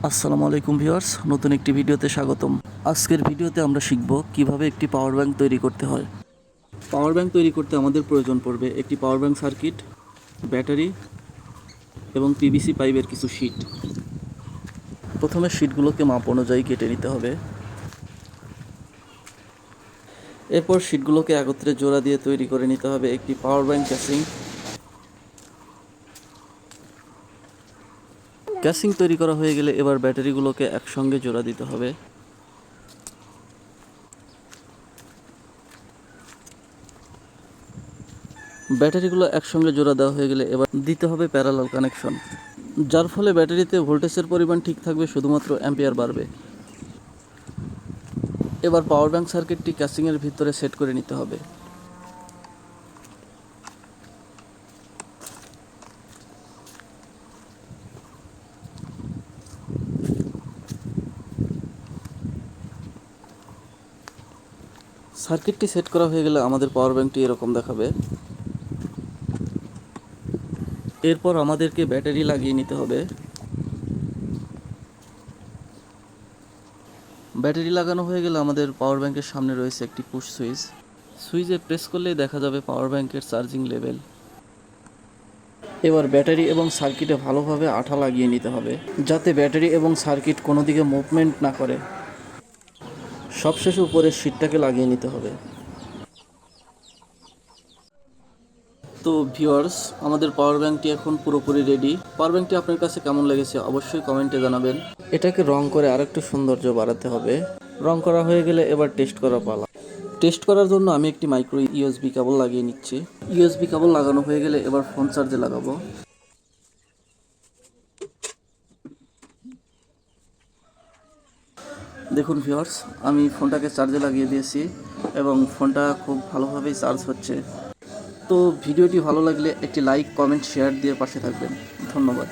আসসালামু আলাইকুম ভিউয়ার্স, নতুন একটি ভিডিওতে স্বাগতম। আজকের ভিডিওতে আমরা শিখব কিভাবে একটি পাওয়ার ব্যাংক তৈরি করতে হয়। পাওয়ার ব্যাংক তৈরি করতে আমাদের প্রয়োজন পড়বে একটি পাওয়ার ব্যাংক সার্কিট, ব্যাটারি এবং পিভিসি পাইপের কিছু শীট। প্রথমে শীটগুলোকে মাপ অনুযায়ী কেটে নিতে হবে। এরপর শীটগুলোকে একত্রে জোড়া দিয়ে তৈরি করে নিতে হবে একটি পাওয়ার ব্যাংক ক্যাসিং। ক্যাসিং তৈরি করা হয়ে গেলে এবার ব্যাটারিগুলোকে একসঙ্গে জোড়া দিতে হবে। ব্যাটারিগুলো একসঙ্গে জোড়া দেওয়া হয়ে গেলে এবার দিতে হবে প্যারালাল কানেকশন, যার ফলে ব্যাটারিতে ভোল্টেজের পরিমাণ ঠিক থাকবে, শুধুমাত্র অ্যাম্পিয়ার বাড়বে। এবার পাওয়ার ব্যাংক সার্কিটটি ক্যাসিংয়ের ভিতরে সেট করে নিতে হবে। সার্কিটটি সেট করা হয়ে গেলে আমাদের পাওয়ার ব্যাংকটি এরকম দেখাবে। এরপর আমাদেরকে ব্যাটারি লাগিয়ে নিতে হবে। ব্যাটারি লাগানো হয়ে গেলে আমাদের পাওয়ার ব্যাংকের সামনে রয়েছে একটি পুশ সুইচ। সুইচে প্রেস করলেই দেখা যাবে পাওয়ার ব্যাংকের চার্জিং লেভেল। এবার ব্যাটারি এবং সার্কিটে ভালোভাবে আঠা লাগিয়ে নিতে হবে, যাতে ব্যাটারি এবং সার্কিট কোনো দিকে মুভমেন্ট না করে। সবশেষে উপরের শীটটাকে লাগিয়ে নিতে হবে। তো ভিউয়ার্স, আমাদের পাওয়ার ব্যাংকটি এখন পুরোপুরি রেডি। পাওয়ার ব্যাংকটি আপনার কাছে কেমন লেগেছে অবশ্যই কমেন্টে জানাবেন। এটাকে রং করে আরেকটু সৌন্দর্য বাড়াতে হবে। রং করা হয়ে গেলে এবার টেস্ট করা পালা। টেস্ট করার জন্য আমি একটি মাইক্রো ইউএসবি কেবল লাগিয়ে নিচ্ছি। ইউএসবি কেবল লাগানো হয়ে গেলে এবার ফোন চার্জে লাগাবো। দেখুন ভিউয়ার্স, আমি ফোনটাকে চার্জে লাগিয়ে দিয়েছি এবং ফোনটা খুব ভালোভাবেই চার্জ হচ্ছে। তো ভিডিওটি ভালো লাগলে একটি লাইক, কমেন্ট, শেয়ার দিয়ে পাশে থাকবেন। ধন্যবাদ।